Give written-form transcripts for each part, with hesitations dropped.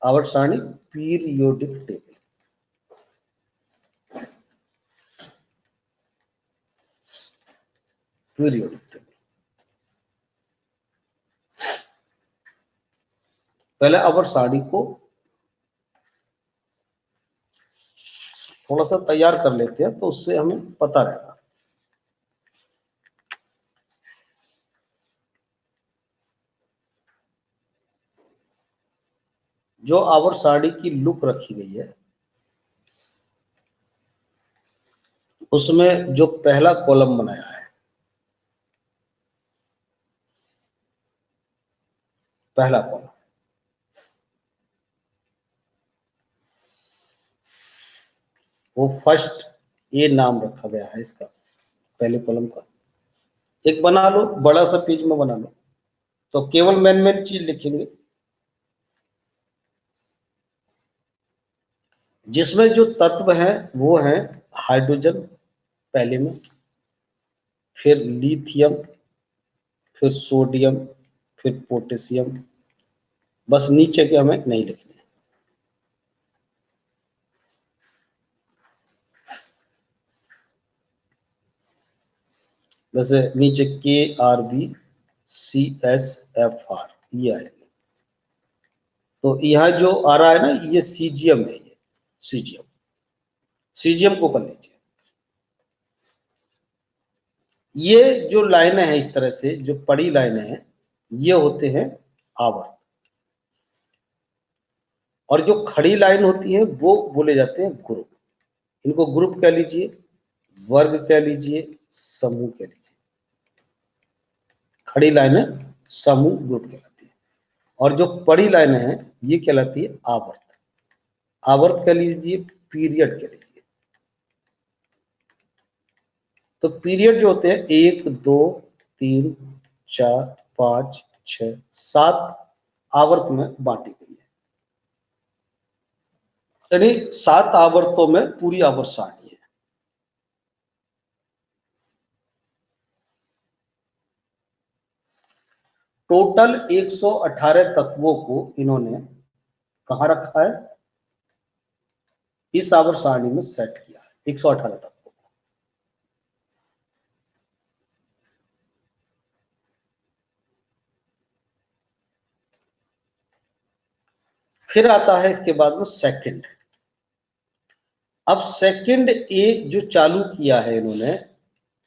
आवर्त सारणी periodic table. Periodic table पहले आवर्त सारणी को थोड़ा सा तैयार कर लेते हैं तो उससे हमें पता रहेगा। जो आवर्त सारणी की लुक रखी गई है उसमें जो पहला कॉलम बनाया है, पहला कॉलम, वो फर्स्ट ए नाम रखा गया है इसका, पहले कॉलम का। एक बना लो, बड़ा सा पेज में बना लो, तो केवल मेन चीज लिखेंगे जिसमें जो तत्व हैं वो हैं हाइड्रोजन पहले में, फिर लिथियम, फिर सोडियम, फिर पोटेशियम। बस नीचे के हमें नहीं लिखने। जैसे नीचे KRBCSFR ये आएगा, तो यह जो आ रहा है ना, ये सीजियम है। ये सीजियम को कर लीजिए। ये जो लाइनें हैं इस तरह से, जो पड़ी लाइनें हैं, ये होते हैं आवर्त, और जो खड़ी लाइन होती है वो बोले जाते हैं ग्रुप। इनको ग्रुप कह लीजिए, वर्ग कह लीजिए, समूह कह लीजिए। खड़ी लाइनें समूह ग्रुप कहलाती है, और जो पड़ी लाइनें हैं ये कहलाती है आवर्त। आवर्त कह लीजिए, पीरियड कह लीजिए। तो पीरियड जो होते हैं 1 2 3 4 5 6 7 आवर्त में बांटी गई है, यानी 7 आवर्तों में पूरी आवर्त सारणी है। टोटल 118 तत्वों को इन्होंने कहां रखा है? इस आवर्त सारणी में सेट किया है 118 तत्वों को। फिर आता है इसके बाद में सेकंड। अब सेकंड ए जो चालू किया है इन्होंने,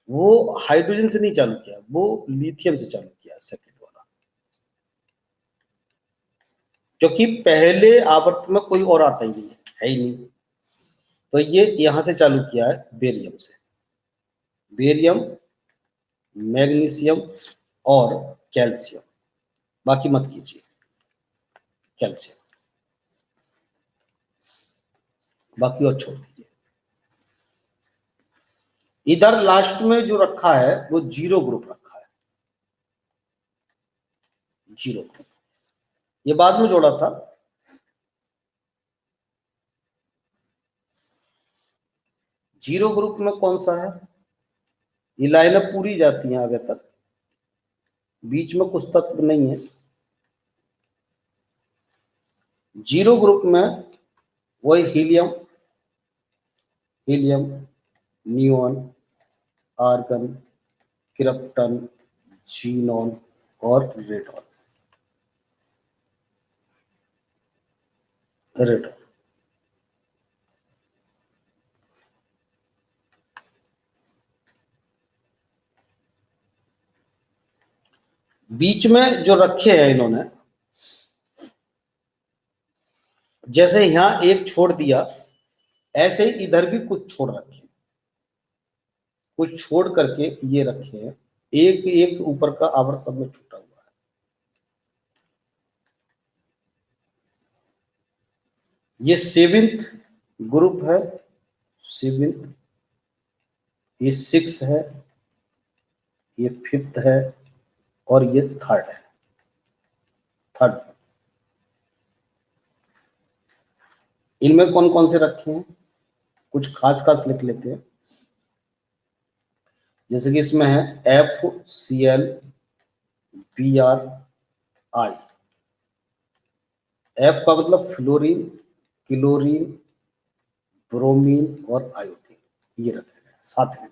वो हाइड्रोजन से नहीं चालू किया, वो लिथियम से चालू किया सेकंड वाला, क्योंकि पहले आवर्त में कोई और आता ही नहीं है ही नहीं। तो ये यहां से चालू किया है बेरियम से। बेरियम, मैग्नीशियम और कैल्शियम, बाकी मत कीजिए, कैल्शियम बाकी और छोड़ दीजिए। इधर लास्ट में जो रखा है वो जीरो ग्रुप रखा है, जीरो ग्रुप, ये बाद में जोड़ा था। जीरो ग्रुप में कौन सा है? ये लाइनें पूरी जाती हैं आगे तक, बीच में कुछ तत्व नहीं है। जीरो ग्रुप में वही helium, neon, argon, krypton, xenon और रेडॉन। बीच में जो रखे हैं इन्होंने, जैसे यहां एक छोड़ दिया, ऐसे ही इधर भी कुछ छोड़ रखे, कुछ छोड़ करके ये रखे हैं। एक एक ऊपर का आवर्त सब में छूटा हुआ है। ये सेवेंथ ग्रुप है, सेवेंथ, ये 6 है, ये 5th है, और ये 3rd है, 3rd। इनमें कौन कौन से रखे हैं, कुछ खास खास लिख लेते हैं। जैसे कि इसमें है FCl BrI, F का मतलब फ्लोरीन, क्लोरीन, ब्रोमीन और आयोडीन, ये रखे गए सातवें में।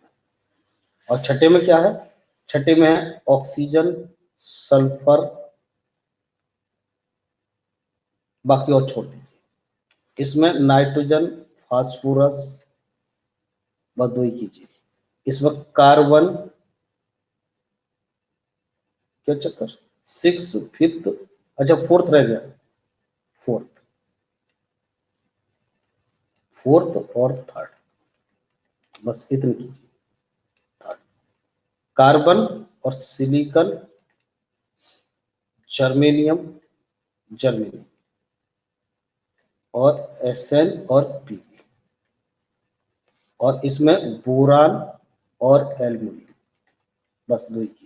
और छठे में क्या है? छठे में है ऑक्सीजन, सल्फर, बाकी और छोड़ दीजिए। इसमें नाइट्रोजन, फास्फोरस, बस दो ही कीजिए। इसमें कार्बन, क्या चक्कर, 6, 5th, अच्छा 4th रह गया, 4th और 3rd, बस इतनी कीजिए। 3rd कार्बन और सिलिकॉन, जर्मेनियम, जर्मेनियम और Sn और Pb, और इसमें बोरान और एल्युमिनियम, बस दो ही कीजिए।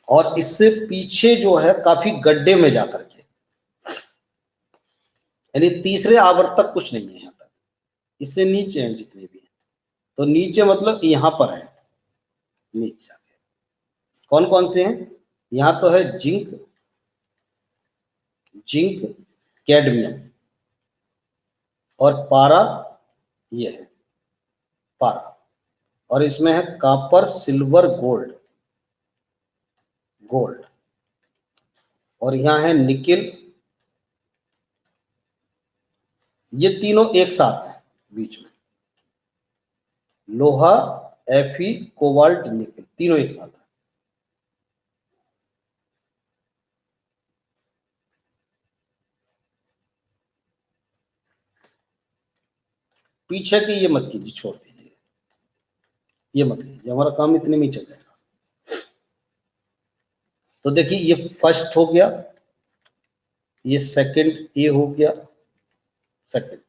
और इससे पीछे जो है काफी गड्ढे में जाकर के, यानी तीसरे आवर्तक कुछ नहीं है यहाँ तक, इससे नीचे हैं जितने भी हैं। तो नीचे मतलब यहां पर है, नीचे जाके कौन कौन से हैं? यहाँ तो है जिंक, कैडमियम, और पारा, ये है पारा, और इसमें है कॉपर, सिल्वर, गोल्ड, और यहाँ है निकेल। ये तीनों एक साथ है बीच में, लोहा, Fe, कोबाल्ट, निकेल, तीनों एक साथ है। पीछे की ये मत कीजिए, छोड़ दीजिए, ये मत कीजिए, हमारा काम इतने में ही चल जाएगा। तो देखिए ये फर्स्ट हो गया, ये सेकंड, ये हो गया सेकंड,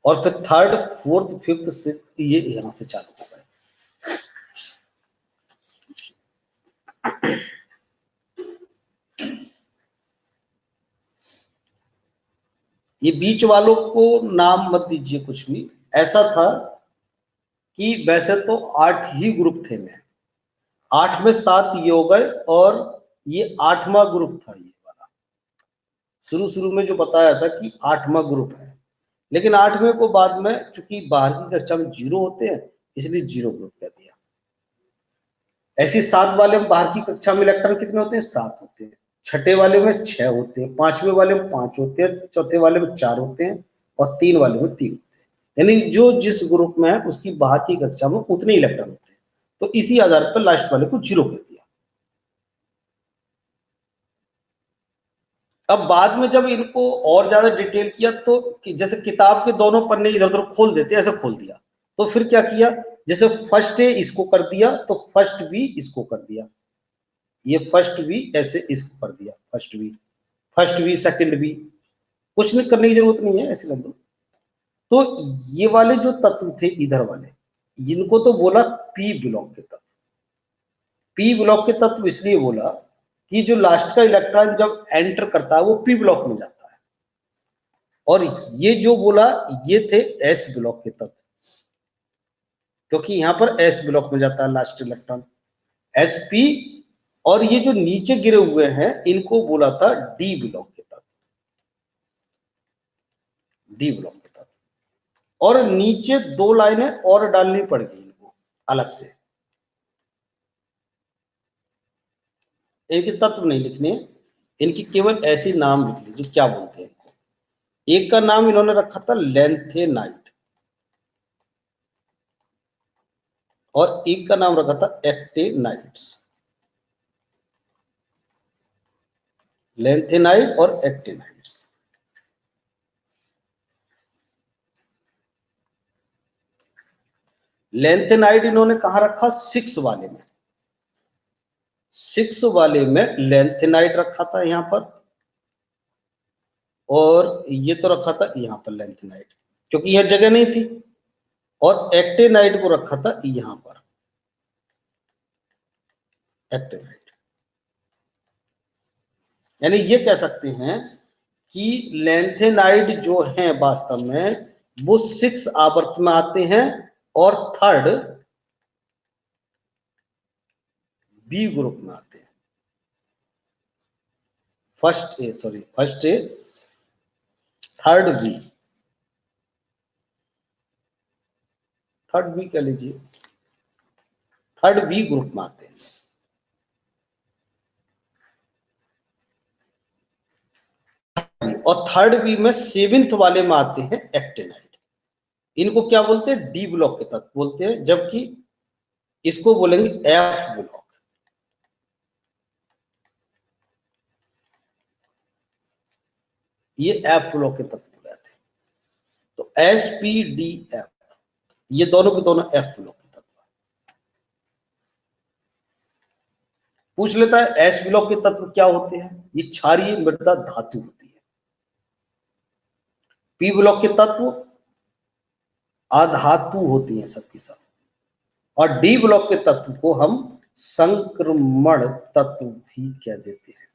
और फिर 3rd, 4th, 5th, 6th, ये यहां से चालू हो गए। ये बीच वालों को नाम मत दीजिए कुछ भी। ऐसा था कि वैसे तो 8 ही ग्रुप थे में, 8 में 7 ये हो गए, और ये 8वां ग्रुप था ये वाला। शुरू में जो बताया था कि 8वां ग्रुप है, लेकिन 8वें को बाद में चूंकि बाहर की कक्षा में 0 होते हैं, इसलिए 0 ग्रुप कह दिया। ऐसे 7 वाले में बाहर की कक्षा में इलेक्ट्रॉन कितने होते हैं? 7 होते हैं। छठे वाले में 6 होते हैं, 5वें वाले में 5 होते हैं, चौथे वाले में 4 होते हैं, और 3 वाले में 3 होते हैं। यानी जो जिस ग्रुप में है उसकी बाहर की कक्षा में उतने इलेक्ट्रॉन होते हैं। तो इसी आधार पर लास्ट वाले को 0 कर दिया। अब बाद में जब इनको और ज्यादा डिटेल किया, तो जैसे किताब के दोनों पन्ने इधर उधर खोल देते, ऐसे खोल दिया। तो फिर क्या किया, जैसे फर्स्ट ए इसको कर दिया, तो फर्स्ट बी इसको कर दिया, ये फर्स्ट बी ऐसे इसको कर दिया, फर्स्ट बी सेकंड बी, कुछ नहीं करने की जरूरत नहीं है, ऐसे कर दो। तो ये वाले जो तत्व थे इधर वाले, जिनको तो बोला पी ब्लॉक के तत्व। पी ब्लॉक के तत्व इसलिए बोला कि जो लास्ट का इलेक्ट्रॉन जब एंटर करता है वो पी ब्लॉक में जाता है। और ये जो बोला ये थे एस ब्लॉक के तत्व, क्योंकि यहां पर एस ब्लॉक में जाता है लास्ट इलेक्ट्रॉन, एसपी। और ये जो नीचे गिरे हुए हैं इनको बोला था डी ब्लॉक के तत्व, डी ब्लॉक के तत्व। और नीचे 2 लाइनें और डालनी पड़ेगी इनको अलग से, इनके तत्व नहीं लिखने, इनकी केवल ऐसी नाम लिख लीजिए, क्या बोलते हैं इनको। एक का नाम इन्होंने रखा था लैंथेनाइट, और एक का नाम रखा था एक्टेनाइट्स, लैंथेनाइट और एक्टेनाइट्स। लैंथेनाइट इन्होंने कहां रखा? 6 वाले में, 6 वाले में लैंथेनाइट रखा था यहां पर, और ये तो रखा था यहां पर लैंथेनाइट, क्योंकि यह जगह नहीं थी। और एक्टेनाइट को रखा था यहां पर, एक्टेनाइट। यानी ये कह सकते हैं कि लैंथेनाइट जो है वास्तव में वो 6 आवर्त में आते हैं, और 3rd बी ग्रुप में आते हैं। फर्स्ट ए थर्ड बी कह लीजिए, थर्ड बी ग्रुप में आते हैं। और थर्ड बी में सेवेंथ वाले में आते हैं एक्टिनाइड। इनको क्या बोलते हैं? डी ब्लॉक के तत्व बोलते हैं, जबकि इसको बोलेंगे एफ ब्लॉक। ये एफ ब्लॉक के तत्व बोले जाते हैं। तो एस पी डी एफ, ये दोनों के दोनों एफ ब्लॉक के तत्व। पूछ लेता है एस ब्लॉक के तत्व क्या होते हैं? ये क्षारीय मृदा धातु होती है। पी ब्लॉक के तत्व अधातु होती हैं सबकी सब। और डी ब्लॉक के तत्व को हम संक्रमण तत्व भी कह देते हैं।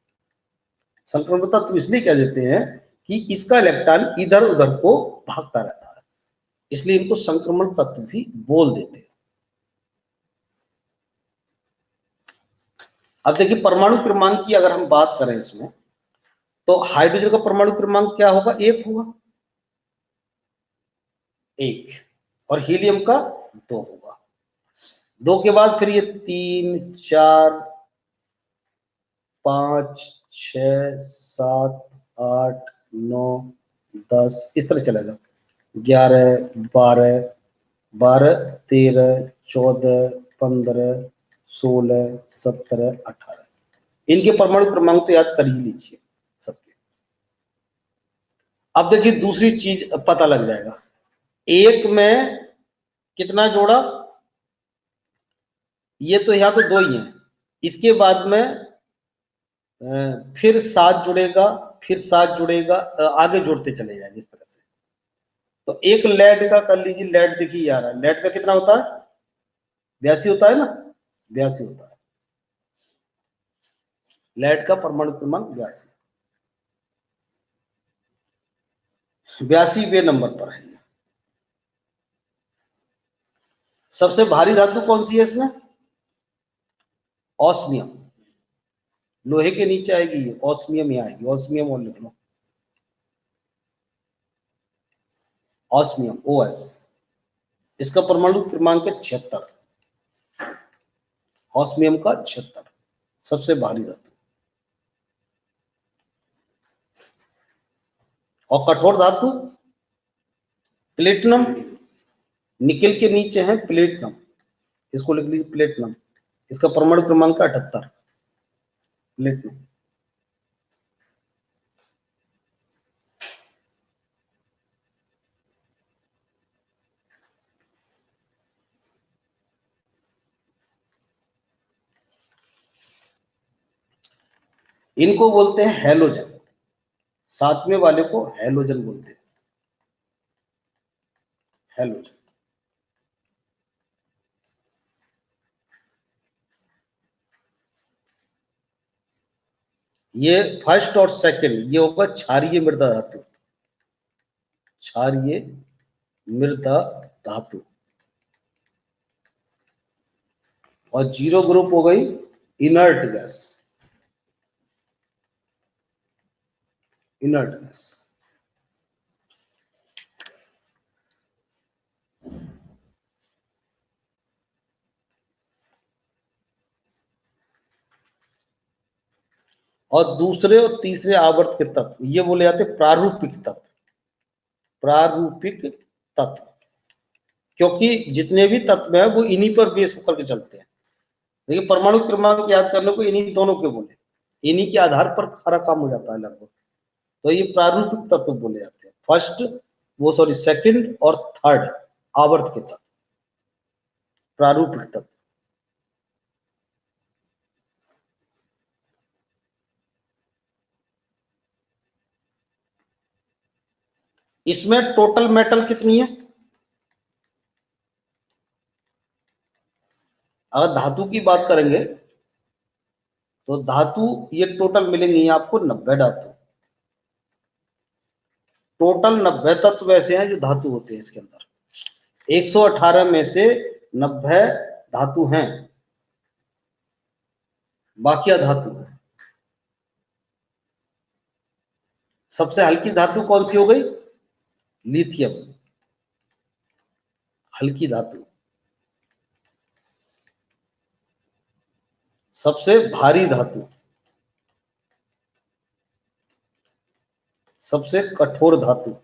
संक्रमण तत्व इसलिए कह देते हैं कि इसका इलेक्ट्रॉन इधर उधर को भागता रहता है, इसलिए इनको संक्रमण तत्व भी बोल देते हैं। अब देखिए परमाणु क्रमांक की अगर हम बात करें इसमें, तो हाइड्रोजन का परमाणु क्रमांक क्या होगा? 1 होगा, 1। और हीलियम का 2 होगा। 2 के बाद फिर ये 3, 4, 5, 6, 7, 8, 9, 10 इस तरह चलेगा। 11, 12, 13, 14, 15, 16, 17, 18। इनके परमाणु क्रमांक तो याद कर ही लीजिए सबके। अब देखिए दूसरी चीज पता लग जाएगा, एक में कितना जोड़ा? ये तो यहाँ तो 2 ही हैं। इसके बाद में फिर 7 जुड़ेगा, फिर 7 जुड़ेगा, आगे जोड़ते चले जाएंगे इस तरह से। तो एक लेड का कर लीजिए, लेड देखिए आ रहा है, लेड का कितना होता है? 82 होता है ना, 82 होता है। लेड का परमाणु क्रमांक 82वें नंबर पर है। सबसे भारी धातु कौन सी है इसमें? ऑस्मियम। लोहे के नीचे आएगी ये, ऑस्मियम ही आएगी। ऑस्मियम और लिख लो, ऑस्मियम OS। इसका परमाणु क्रमांक है 76। ऑस्मियम का 76 सबसे भारी धातु। और कठोर धातु प्लेटिनम। निकेल के नीचे है प्लेटिनम, इसको लिख लीजिए प्लेटिनम। इसका परमाणु क्रमांक 78 प्लेटिनम। इनको बोलते हैं हैलोजन। 7वें वाले को हैलोजन बोलते हैं, हैलोजन। ये फर्स्ट और सेकंड ये होगा क्षारीय मृदा धातु, क्षारीय मृदा धातु। और 0 ग्रुप हो गई इनर्ट गैस, इनर्ट गैस। और दूसरे और तीसरे आवर्त के तत्व ये बोले जाते प्रारूपिक तत्व, प्रारूपिक तत्व। क्योंकि जितने भी तत्व हैं वो इन्हीं पर बेस होकर के चलते हैं। देखिए परमाणु क्रमांक याद करने को इन्हीं दोनों के बोले, इन्हीं के आधार पर सारा काम हो जाता है लगभग। तो ये प्रारूपिक तत्व बोले जाते हैं। सेकंड और थर्ड आवर्त के तत्व प्रारूपिक तत्व। इसमें टोटल मेटल कितनी है? अगर धातु की बात करेंगे तो धातु ये टोटल मिलेंगी आपको 90 धातु। टोटल 90 तत्व ऐसे हैं जो धातु होते हैं इसके अंदर। 118 में से 90 धातु हैं। बाकी अधातु है। सबसे हल्की धातु कौन सी हो गई? लिथियम, हल्की धातु। सबसे भारी धातु, सबसे कठोर धातु।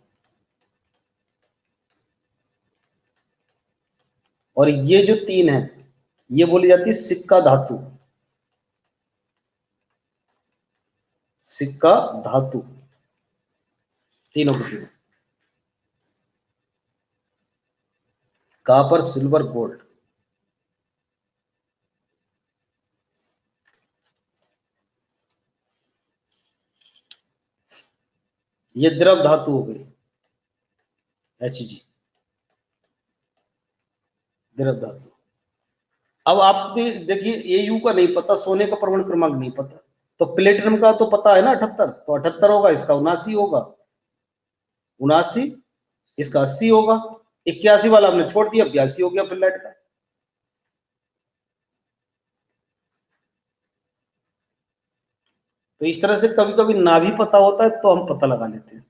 और ये जो तीन है ये बोली जाती है सिक्का धातु, सिक्का धातु, तीनों की तीनों। Copper, silver, gold. ये द्रव धातु हो गई, Hg, द्रव धातु। अब आप भी देखिए Au का नहीं पता, सोने का परमाणु क्रमांक नहीं पता, तो प्लेटिनम का तो पता है ना 78, तो 78 होगा, इसका 79 होगा, 79, इसका 80 होगा, 81 वाला हमने छोड़ दिया, 82 हो गया प्लेट का। तो इस तरह से कभी कभी ना भी पता होता है तो हम पता लगा लेते हैं।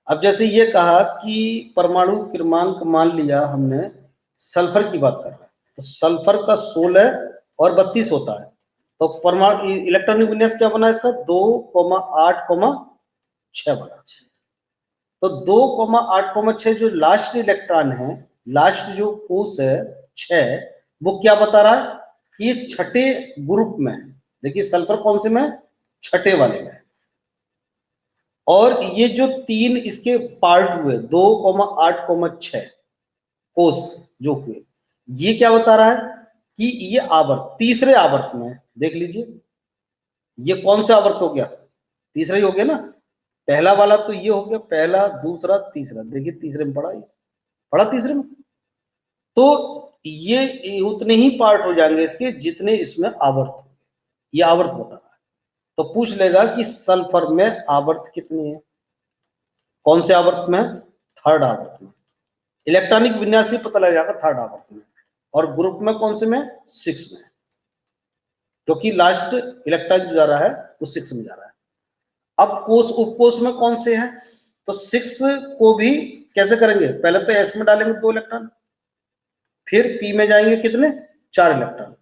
अब जैसे ये कहा कि परमाणु क्रमांक, मान लिया हमने सल्फर की बात कर रहे हैं, तो सल्फर का 16 और 32 होता है, तो परमाणु इलेक्ट्रॉनिक विन्यास क्या बना इसका? 2,8,6 बना। तो 2,8,6 जो लास्ट इलेक्ट्रॉन है, लास्ट जो कोष है 6, वो क्या बता रहा है कि ये छठे ग्रुप में है। देखिए सल्फर कौन से में है? छठे वाले में। और ये जो तीन इसके पार्ट हुए 2,8,6 कोष जो हुए, ये क्या बता रहा है कि ये आवर्त तीसरे आवर्त में। देख लीजिए ये कौन सा आवर्त हो गया? तीसरा ही हो गया ना। पहला वाला तो ये हो गया, पहला, दूसरा, तीसरा। देखिए तीसरे में पड़ा तीसरे में। तो ये उतने ही पार्ट हो जाएंगे इसके जितने इसमें आवर्त हो। ये आवर्त बता रहा है। तो पूछ लेगा कि सल्फर में आवर्त कितनी है? कौन से आवर्त में? थर्ड आवर्त में। इलेक्ट्रॉनिक विन्यास से पता लग जाएगा थर्ड आवर्त में। और ग्रुप में कौन से में? 6 में, क्योंकि लास्ट इलेक्ट्रॉन जो जा रहा है वो 6 में जा रहा है। अब कोष उपकोष में कौन से हैं? तो 6 को भी कैसे करेंगे? पहले तो S में डालेंगे 2 इलेक्ट्रॉन, फिर P में जाएंगे कितने? 4 इलेक्ट्रॉन,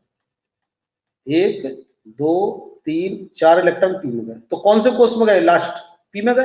1, 2, 3, 4 इलेक्ट्रॉन P में गए। तो कौन से कोष में गए? लास्ट P में गए।